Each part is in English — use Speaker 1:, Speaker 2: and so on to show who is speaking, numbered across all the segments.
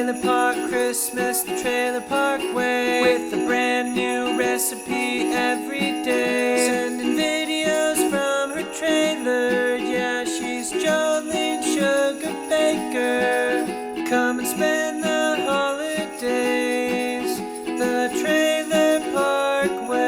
Speaker 1: Trailer Park Christmas, the Trailer Park way, with a brand new recipe every day. Sending videos from her trailer, yeah, she's Jolene Sugarbaker. Come and spend the holidays the Trailer Park way.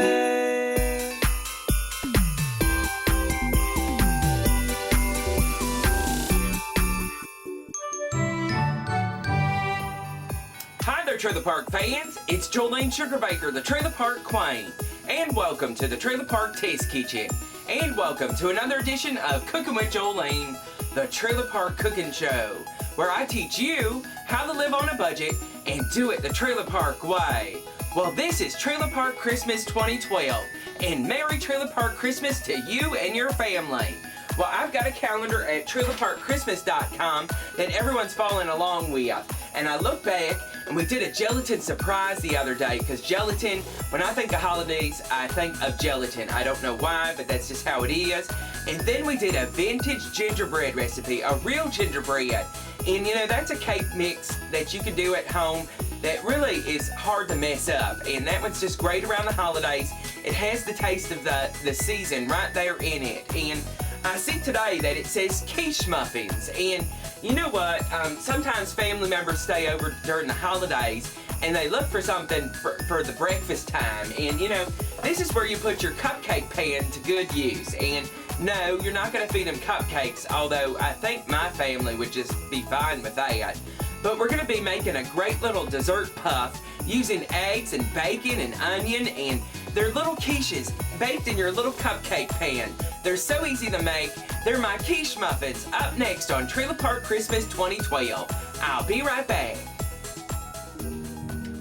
Speaker 2: Hi there, Trailer Park fans. It's Jolene Sugarbaker, the Trailer Park Queen, and welcome to the Trailer Park Test Kitchen, and welcome to another edition of Cooking with Jolene, the Trailer Park Cooking Show, where I teach you how to live on a budget and do it the Trailer Park way. Well, this is Trailer Park Christmas 2012, and Merry Trailer Park Christmas to you and your family. Well, I've got a calendar at trailerparkchristmas.com that everyone's following along with, and I look back and we did a gelatin surprise the other day, because gelatin, when I think of holidays, I think of gelatin. I don't know why, but that's just how it is. And then we did a vintage gingerbread recipe, a real gingerbread. And you know, that's a cake mix that you can do at home that really is hard to mess up. And that one's just great around the holidays. It has the taste of the season right there in it. And I see today that it says Quiche Muffins, and you know what, sometimes family members stay over during the holidays and they look for something for the breakfast time, and you know, this is where you put your cupcake pan to good use. And no, you're not going to feed them cupcakes, although I think my family would just be fine with that. But we're going to be making a great little dessert puff using eggs and bacon and onion, and they're little quiches baked in your little cupcake pan. They're so easy to make. They're my quiche muffins, up next on Trailer Park Christmas 2012. I'll be right back.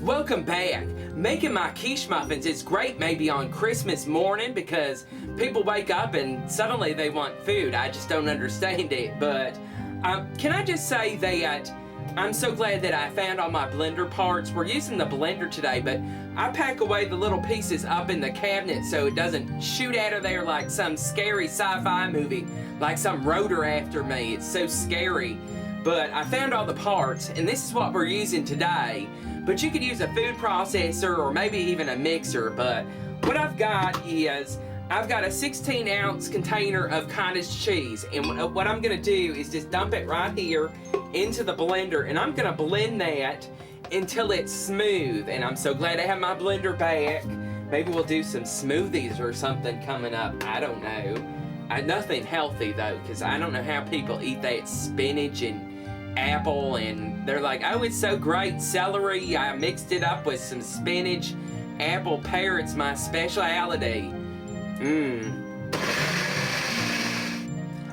Speaker 2: Welcome back. Making my quiche muffins is great maybe on Christmas morning, because people wake up and suddenly they want food. I just don't understand it. But can I just say that I'm so glad that I found all my blender parts. We're using the blender today, but I pack away the little pieces up in the cabinet so it doesn't shoot out of there like some scary sci-fi movie, like some rotor after me. It's so scary. But I found all the parts, and this is what we're using today. But you could use a food processor or maybe even a mixer. But what I've got is, I've got a 16-ounce container of cottage cheese, and what I'm going to do is just dump it right here into the blender, and I'm going to blend that until it's smooth. And I'm so glad I have my blender back. Maybe we'll do some smoothies or something coming up. I don't know. Nothing healthy though, because I don't know how people eat that spinach and apple, and they're like, oh, it's so great, celery. I mixed it up with some spinach, apple, pear. It's my specialty.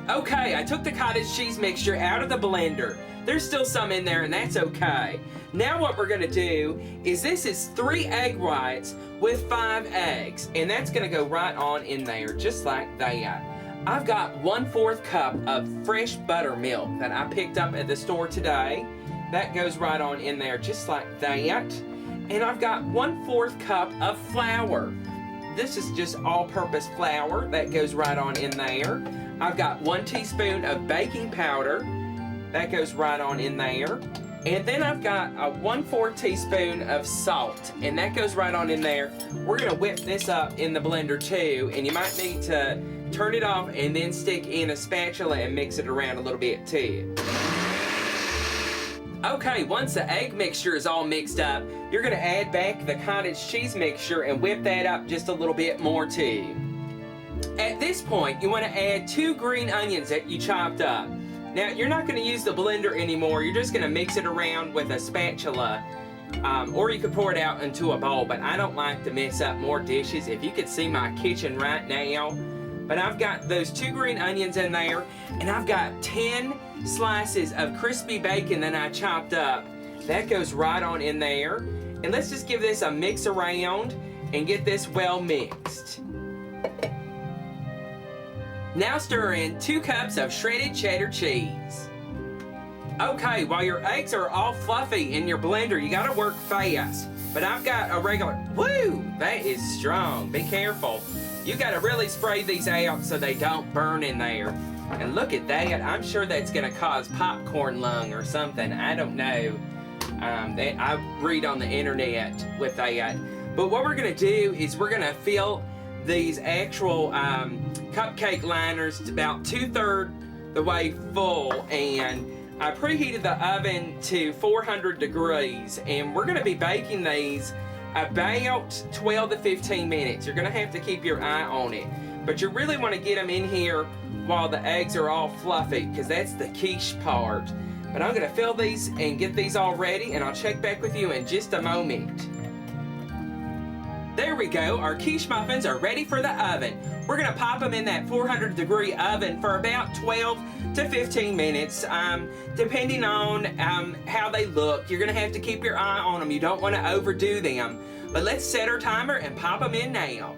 Speaker 2: Okay, I took the cottage cheese mixture out of the blender. There's still some in there, and that's okay. Now what we're gonna do is, this is 3 egg whites with 5 eggs, and that's gonna go right on in there, just like that. I've got 1/4 cup of fresh buttermilk that I picked up at the store today. That goes right on in there, just like that. And I've got 1/4 cup of flour. This is just all-purpose flour. That goes right on in there. I've got 1 teaspoon of baking powder. That goes right on in there. And then I've got a 1/4 teaspoon of salt, and that goes right on in there. We're gonna whip this up in the blender too, and you might need to turn it off and then stick in a spatula and mix it around a little bit too. Okay, once the egg mixture is all mixed up, you're gonna add back the cottage cheese mixture and whip that up just a little bit more too. At this point, you wanna add 2 green onions that you chopped up. Now, you're not gonna use the blender anymore. You're just gonna mix it around with a spatula, or you could pour it out into a bowl, but I don't like to mess up more dishes. If you could see my kitchen right now. But I've got those 2 green onions in there, and I've got 10 slices of crispy bacon that I chopped up. That goes right on in there. And let's just give this a mix around and get this well mixed. Now stir in 2 cups of shredded cheddar cheese. Okay, while your eggs are all fluffy in your blender, you gotta work fast. But I've got a regular, woo, that is strong, be careful. You gotta really spray these out so they don't burn in there. And look at that, I'm sure that's gonna cause popcorn lung or something, I don't know. that I read on the internet with that. But what we're gonna do is we're gonna fill these actual cupcake liners to about 2/3 the way full, and I preheated the oven to 400 degrees, and we're gonna be baking these about 12 to 15 minutes. You're gonna have to keep your eye on it, but you really want to get them in here while the eggs are all fluffy, because that's the quiche part. But I'm gonna fill these and get these all ready, and I'll check back with you in just a moment. There we go, our quiche muffins are ready for the oven. We're gonna pop them in that 400-degree oven for about 12 to 15 minutes, depending on how they look. You're gonna have to keep your eye on them. You don't wanna overdo them. But let's set our timer and pop them in now.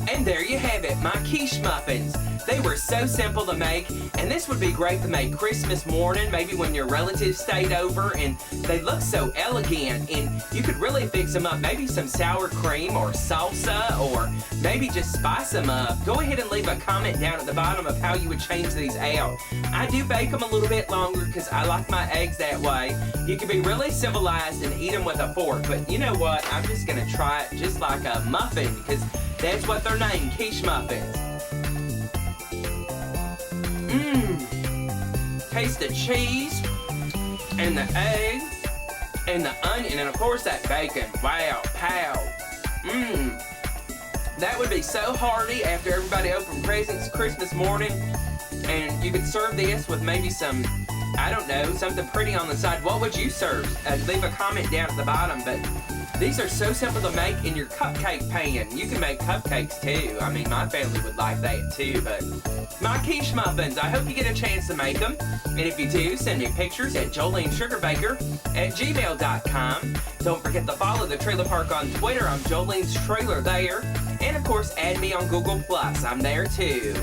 Speaker 2: And there you have it, my quiche muffins. They were so simple to make, and this would be great to make Christmas morning, maybe when your relatives stayed over, and they look so elegant, and you could really fix them up, maybe some sour cream or salsa, or maybe just spice them up. Go ahead and leave a comment down at the bottom of how you would change these out. I do bake them a little bit longer because I like my eggs that way. You can be really civilized and eat them with a fork, but you know what? I'm just gonna try it just like a muffin, because that's what they're named, quiche muffins. Taste the cheese, and the egg, and the onion, and of course that bacon. Wow, pow. That would be so hearty after everybody opened presents Christmas morning. And you could serve this with maybe some, I don't know, something pretty on the side. What would you serve? Leave a comment down at the bottom. But these are so simple to make in your cupcake pan. You can make cupcakes too. I mean, my family would like that too. But my quiche muffins, I hope you get a chance to make them. And if you do, send me pictures at Jolene Sugarbaker at gmail.com. Don't forget to follow the Trailer Park on Twitter. I'm Jolene's Trailer there. And of course, add me on Google+. I'm there too.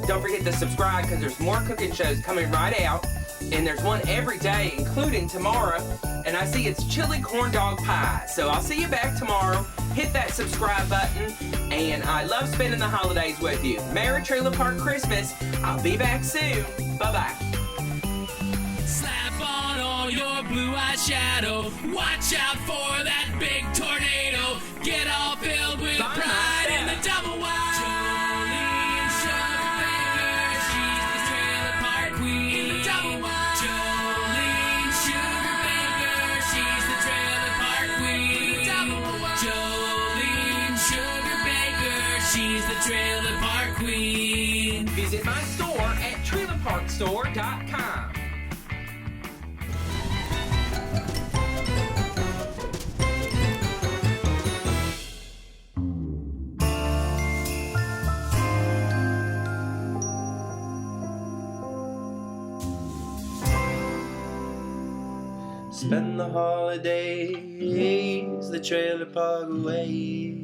Speaker 2: Don't forget to subscribe, because there's more cooking shows coming right out. And there's one every day, including tomorrow. And I see it's chili corn dog pie. So I'll see you back tomorrow. Hit that subscribe button. And I love spending the holidays with you. Merry Trailer Park Christmas. I'll be back soon. Bye-bye.
Speaker 3: Slap on all your blue eyeshadow. Watch out for that big tornado. Get all filled with
Speaker 2: Bye,
Speaker 3: pride in the
Speaker 2: myself.
Speaker 3: double wide. Jolene Sugarbaker, she's the Trailer Park Queen. In the double wide. Jolene Sugarbaker, she's the Trailer Park Queen. In the double wide. Jolene Sugarbaker, she's the Trailer Park Queen.
Speaker 2: Visit my store at trailerparkstore.com.
Speaker 1: Spend the holidays the trailer park away.